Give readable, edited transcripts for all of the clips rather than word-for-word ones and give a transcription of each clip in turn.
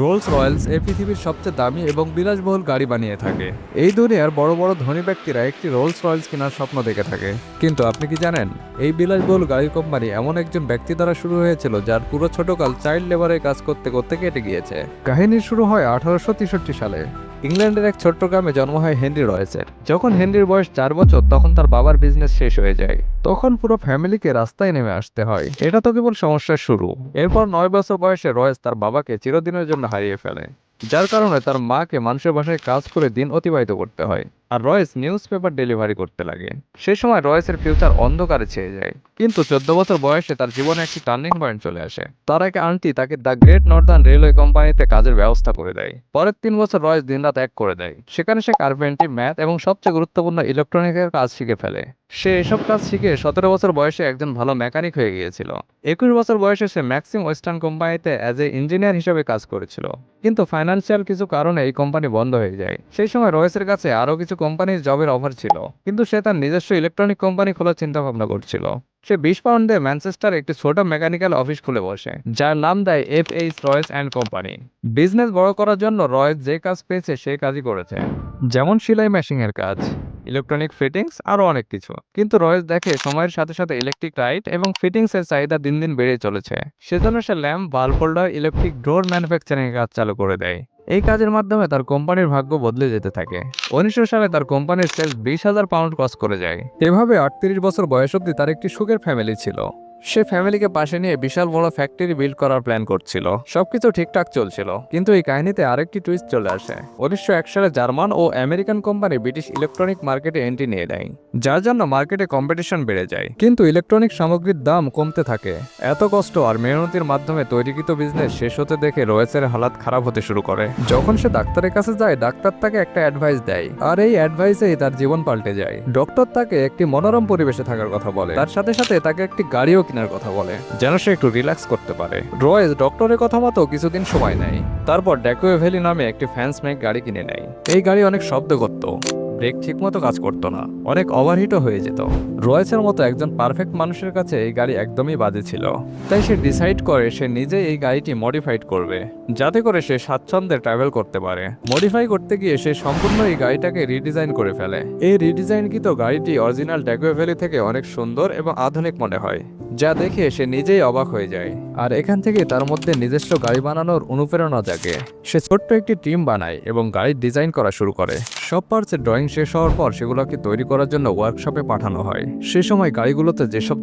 Rolle's Royals এই পৃথিবীর সবচেয়ে দামি এবং বিলাসবহুল গাড়ি বানিয়ে থাকে। এই দুনিয়ার বড় বড় ধনী ব্যক্তিরা একটি রোলস রয়েলস কেনার স্বপ্ন দেখে থাকে। কিন্তু আপনি কি জানেন, এই বিলাসবহুল গাড়ির কোম্পানি এমন একজন ব্যক্তি দ্বারা শুরু হয়েছিল যার পুরো ছোটকাল চাইল্ড লেবারে কাজ করতে করতে কেটে গিয়েছে। কাহিনী শুরু হয় 1863 সালে। ইংল্যান্ডের এক ছোট্ট গ্রামে জন্ম হয় হেনরি রয়েসের। যখন হেনরির বয়স 4 বছর, তখন তার বাবার বিজনেস শেষ হয়ে যায়। তখন পুরো ফ্যামিলিকে রাস্তায় নেমে আসতে হয়। এটা তো কেবল সমস্যার শুরু। এরপর 9 বছর বয়সে রয়েস তার বাবাকে চিরদিনের জন্য হারিয়ে ফেলে, যার কারণে তার মাকে মানুষের বাসায় কাজ করে দিন অতিবাহিত করতে হয়, আর রয়েস নিউজ পেপার ডেলিভারি করতে লাগে। সে সময় রয়েসের ফিউচার অন্ধকারে ছেয়ে যায়। কিন্তু 14 বছর বয়সে তার জীবনে একটি টার্নিং পয়েন্ট চলে আসে। তার এক আন্টি তাকে দ্য গ্রেট নর্দার্ন রেলওয়ে কোম্পানিতে কাজের ব্যবস্থা করে দেয়। পরের 3 বছর রয়েস দিনরাত এক করে দেয়। সেখানে সে কার্পেন্ট্রি, ম্যাথ এবং সবচেয়ে গুরুত্বপূর্ণ ইলেকট্রনিক্সের কাজ শিখে ফেলে। সে এসব কাজ শিখে 17 বছর বয়সে একজন ভালো মেকানিক হয়ে গিয়েছিল। 21 বছর বয়সে সে ম্যাক্সিম ওয়েস্টার্ন কোম্পানিতে অ্যাজ এ ইঞ্জিনিয়ার হিসেবে কাজ করেছিল। কিন্তু ফাইন্যান্সিয়াল কিছু কারণে এই কোম্পানি বন্ধ হয়ে যায়। সেই সময় রয়েসের কাছে আরও কিছু কোম্পানির জবের অফার ছিল, কিন্তু সে তার নিজস্ব ইলেকট্রনিক কোম্পানি খোলার চিন্তা ভাবনা করছিল। সে 20 পাউন্ড দিয়ে ম্যানচেস্টারে একটি ছোট মেকানিক্যাল অফিস খুলে বসে, যার নাম দেয় FH Royce and company. Business বড় করার জন্য রয়েস যে কাজ পেয়েছে সেই কাজই করেছে, যেমন সেলাই মেশিনের কাজ, ইলেকট্রনিক ফিটিংস, আরও অনেক কিছু। কিন্তু রয়েস দেখে সময়ের সাথে সাথে ইলেকট্রিক লাইট এবং ফিটিংসের চাহিদা দিন দিন বেড়ে চলেছে। সেজন্য সে ল্যাম্প, বাল্ব হোল্ডার, ইলেকট্রিক ডোর ম্যানুফ্যাকচারিং কাজ চালু করে দেয়। এই কাজের মাধ্যমে তার কোম্পানির ভাগ্য বদলে যেতে থাকে। 1900 সালে তার কোম্পানির সেলস 20,000 পাউন্ড ক্রস করে যায়। এভাবে 38 বছর বয়স অবধি তার একটি সুখের ফ্যামিলি ছিল। সে ফ্যামিলিকে পাশে নিয়ে বিশাল বড় ফ্যাক্টরি বিল্ড করার প্ল্যান করছিল। সবকিছু ঠিকঠাক চলছিল, কিন্তু এই কাহিনীতে আরেকটি টুইস্ট চলে আসে। 1901 সালে জার্মান ও আমেরিকান কোম্পানি ব্রিটিশ ইলেকট্রনিক মার্কেটে এন্ট্রি নিয়ে নেয়, যার জন্য মার্কেটে কম্পিটিশন বেড়ে যায়। কিন্তু ইলেকট্রনিক সামগ্রীর দাম কমতে থাকে। এত কষ্ট আর মেহনতির মাধ্যমে তৈরিকৃত বিজনেস শেষ হতে দেখে রয়েসের হালাত খারাপ হতে শুরু করে। যখন সে ডাক্তারের কাছে যায়, ডাক্তার তাকে একটা অ্যাডভাইস দেয়, আর এই অ্যাডভাইসেই তার জীবন পাল্টে যায়। ডক্টর তাকে একটি মনোরম পরিবেশে থাকার কথা বলে, তার সাথে সাথে তাকে একটি গাড়িও কেনার কথা বলে, যেন সে একটু রিল্যাক্স করতে পারে। রয়েস ডক্টরের কথা মতো কিছুদিন সময় নেয়। তারপর ড্যাকুয়ে ভ্যালি নামে একটি ফ্যান্স মেক গাড়ি কিনে নেয়। এই গাড়ি অনেক শব্দ করত, ব্রেক ঠিকমতো কাজ করতো না, অনেক ওভারহিটও হয়ে যেত। রয়েসের মতো একজন পারফেক্ট মানুষের কাছে এই গাড়ি একদমই বাজে ছিল। তাই সে ডিসাইড করে সে নিজে এই গাড়িটি মডিফাইড করবে, যাতে করে সে স্বাচ্ছন্দ্যে ট্রাভেল করতে পারে। মডিফাই করতে গিয়ে সে সম্পূর্ণ এই গাড়িটাকে রিডিজাইন করে ফেলে। এই রিডিজাইনকৃত গাড়িটি অরিজিনাল ড্যাকুয়ে ভ্যালি থেকে অনেক সুন্দর এবং আধুনিক মনে হয়, যা দেখে সে নিজেই অবাক হয়ে যায়। আর এখান থেকে তার মধ্যে নিজস্ব গাড়ি বানানোর অনুপ্রেরণা জাগে। সে ছোট্ট একটি টিম বানায় এবং গাড়ির ডিজাইন করা শুরু করে। সব পার্টসের ড্রয়িং শেষ হওয়ার পর সেগুলোকে তৈরি করার জন্য ওয়ার্কশপে পাঠানো হয়। সে সময় গাড়িগুলোতে যেসব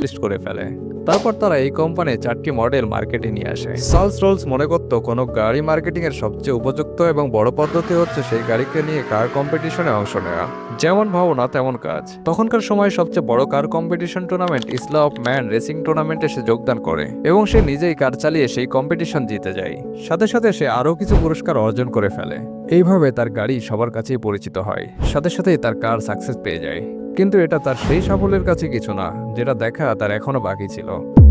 লিস্ট করে ফেলে। তারপর তারা এই কোম্পানির 4টি মডেল মার্কেটে নিয়ে আসে। চার্লস রোলস মনে করত কোনো গাড়ি মার্কেটিং এর সবচেয়ে উপযুক্ত এবং বড় পদ্ধতি হচ্ছে সেই গাড়িকে নিয়ে কার কম্পিটিশনে অংশ নেওয়া। যেমন ভাবনা তেমন কাজ। তখনকার সময় সবচেয়ে বড় car competition tournament Isle of Man racing টুর্নামেন্টে সে যোগদান করে এবং সে নিজেই কার চালিয়ে সেই কম্পিটিশন জিতে যায়। সাথে সাথে সে আরও কিছু পুরস্কার অর্জন করে ফেলে। এইভাবে তার গাড়ি সবার কাছেই পরিচিত হয়, সাথে সাথেই তার কার সাকসেস পেয়ে যায়। কিন্তু এটা তার সেই সাফল্যের কাছে কিছু না, যেটা দেখা তার এখনো বাকি ছিল।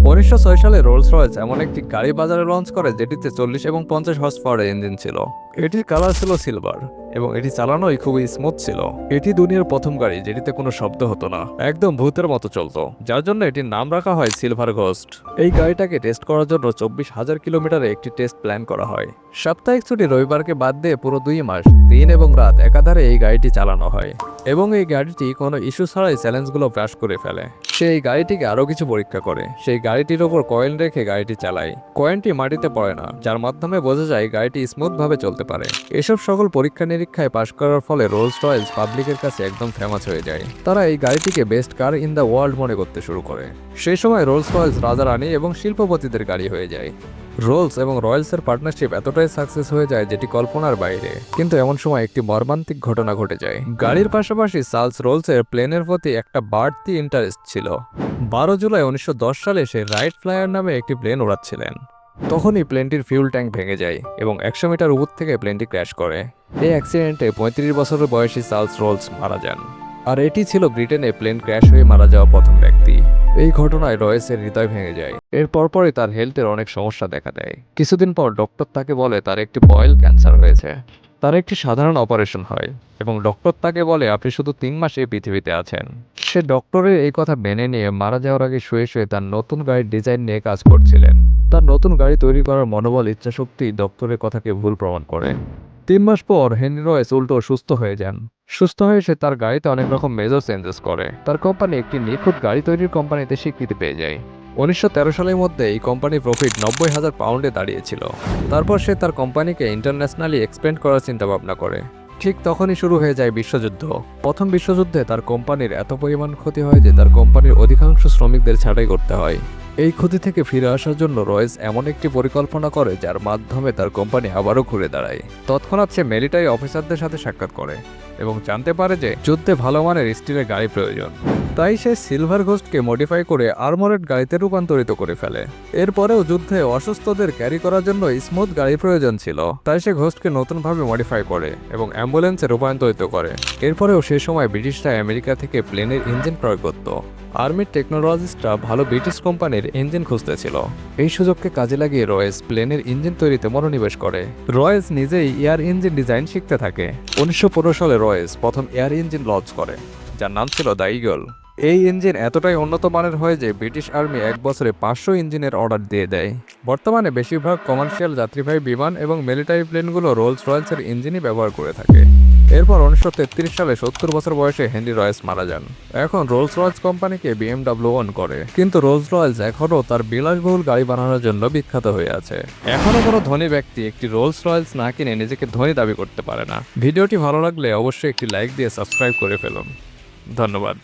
1906 সালে রোলস রয়েস এমন একটি গাড়ি বাজারে লঞ্চ করে যেটিতে 40 এবং 50 হর্স পাওয়ারের ইঞ্জিন ছিল। এটির কালার ছিল সিলভার এবং এটি চালানোই খুবই স্মুথ ছিল। এটি দুনিয়ার প্রথম গাড়ি যেটিতে কোনো শব্দ হতো না, একদম ভূতের মতো চলতো, যার জন্য এটির নাম রাখা হয় সিলভার ঘোস্ট। এই গাড়িটাকে টেস্ট করার জন্য 24,000 কিলোমিটারে একটি টেস্ট প্ল্যান করা হয়। সাপ্তাহিক ছুটি রবিবারকে বাদ দিয়ে পুরো 2 মাস দিন এবং রাত একাধারে এই গাড়িটি চালানো হয়। এবং এই গাড়িটি কোনো ইস্যু ছাড়াই চ্যালেঞ্জগুলো ব্রাশ করে ফেলে। সে এই গাড়িটিকে আরও কিছু পরীক্ষা করে, সেই গাড়িটির ওপর কয়েন রেখে গাড়িটি চালায়। কয়েনটি মাটিতে পড়ে না, যার মাধ্যমে বোঝা যায় গাড়িটি স্মুথভাবে চলতে পারে। এসব সকল পরীক্ষা নিরীক্ষায় পাশ করার ফলে রোলস রয়েলস পাবলিকের কাছে একদম ফেমাস হয়ে যায়। তারা এই গাড়িটিকে best car in the world মনে করতে শুরু করে। সেই সময় রোলস রয়েলস রাজা রানী এবং শিল্পপতিদের গাড়ি হয়ে যায়। রোলস এবং রয়্যালসের পার্টনারশিপ এতটাই সাকসেস হয়ে যায় যেটি কল্পনার বাইরে। কিন্তু এমন সময় একটি মর্মান্তিক ঘটনা ঘটে যায়। গাড়ির পাশাপাশি চার্লস রোলসের প্লেনের প্রতি একটা বাড়তি ইন্টারেস্ট ছিল। 12 জুলাই 1910 সালে সে রাইট ফ্লায়ার নামে একটি প্লেন উড়াচ্ছিলেন। তখনই প্লেনটির ফিউল ট্যাঙ্ক ভেঙে যায় এবং 100 মিটার উপর থেকে প্লেনটি ক্র্যাশ করে। এই অ্যাক্সিডেন্টে 35 বছরের বয়সী চার্লস রোলস মারা যান। আর এটি ছিল ব্রিটেনে প্লেন ক্র্যাশ হয়ে মারা যাওয়া প্রথম ব্যক্তি। এই ঘটনায় রয়েসের হৃদয় ভেঙে যায়। এর পরপরই তার হেলথের অনেক সমস্যা দেখা দেয়। কিছুদিন পর ডক্টর তাকে বলে তার একটি বয়েল ক্যান্সার হয়েছে। তার একটি সাধারণ অপারেশন হয় এবং ডক্টর তাকে বলে আপনি শুধু 3 মাস এই পৃথিবীতে আছেন। সে ডক্টরের এই কথা মেনে নিয়ে মারা যাওয়ার আগে শুয়ে শুয়ে তার নতুন গাড়ির ডিজাইন নিয়ে কাজ করছিলেন। তার নতুন গাড়ি তৈরি করার মনোবল ইচ্ছাশক্তি ডক্টরের কথাকে ভুল প্রমাণ করে। 3 মাস পর হেনরি রয়েস উল্টো সুস্থ হয়ে যান। সুস্থ হয়ে সে তার গাড়িতে অনেক রকম মেজর চেঞ্জেস করে। তার কোম্পানি একটি নিখুঁত গাড়ি তৈরির কোম্পানিতে স্বীকৃতি পেয়ে যায়। 1913 সালের মধ্যে এই কোম্পানির প্রফিট 90,000 পাউন্ডে দাঁড়িয়েছিল। তারপর সে তার কোম্পানিকে ইন্টারন্যাশনালি এক্সপেন্ড করার চিন্তা ভাবনা করে। ঠিক তখনই শুরু হয়ে যায় বিশ্বযুদ্ধ। প্রথম বিশ্বযুদ্ধে তার কোম্পানির এত পরিমাণ ক্ষতি হয় যে তার কোম্পানির অধিকাংশ শ্রমিকদের ছাঁটাই করতে হয়। এই ক্ষতি থেকে ফিরে আসার জন্য রয়েস এমন একটি পরিকল্পনা করে যার মাধ্যমে তার কোম্পানি আবারও ঘুরে দাঁড়ায়। তৎক্ষণাৎ সে মিলিটারি অফিসারদের সাথে সাক্ষাৎ করে এবং জানতে পারে যে যুদ্ধে ভালো মানের স্টিলের গাড়ি প্রয়োজন। তাই সে সিলভার ঘোস্টকে মডিফাই করে আর্মরেড গাড়িতে রূপান্তরিত করে ফেলে। এরপরেও যুদ্ধে অসুস্থদের ক্যারি করার জন্য স্মুথ গাড়ি প্রয়োজন ছিল, তাই সে ঘোস্টকে নতুনভাবে মডিফাই করে এবং অ্যাম্বুলেন্সে রূপান্তরিত করে। এরপরেও সে সময় ব্রিটিশরা আমেরিকা থেকে প্লেনের ইঞ্জিন ক্রয় করত। আর্মির টেকনোলজিস্টরা ভালো ব্রিটিশ কোম্পানির ইঞ্জিন খুঁজতেছিল। এই সুযোগকে কাজে লাগিয়ে রয়েস প্লেনের ইঞ্জিন তৈরিতে মনোনিবেশ করে। রয়েস নিজেই এয়ার ইঞ্জিন ডিজাইন শিখতে থাকে। 1915 সালে রয়েস প্রথম এয়ার ইঞ্জিন লঞ্চ করে, যার নাম ছিল দ্য ঈগল। এই ইঞ্জিন এতটাই উন্নত মানের হয় যে ব্রিটিশ আর্মি এক বছরে 500 ইঞ্জিনের অর্ডার দিয়ে দেয়। বর্তমানে বেশিরভাগ কমার্শিয়াল যাত্রীবাহী বিমান এবং মিলিটারি প্লেনগুলো রোলস রয়েলসের ইঞ্জিনই ব্যবহার করে থাকে। এরপর 1933 সালে 70 বছর বয়সে হেনরি রয়েস মারা যান। এখন রোলস রয়েলস কোম্পানিকে BMW ওন করে, কিন্তু রোলস রয়েলস এখনও তার বিলাসবহুল গাড়ি বানানোর জন্য বিখ্যাত হয়ে আছে। এখনও কোনো ধনী ব্যক্তি একটি রোলস রয়েলস না কিনে নিজেকে ধনী দাবি করতে পারে না। ভিডিওটি ভালো লাগলে অবশ্যই একটি লাইক দিয়ে সাবস্ক্রাইব করে ফেলুন। ধন্যবাদ।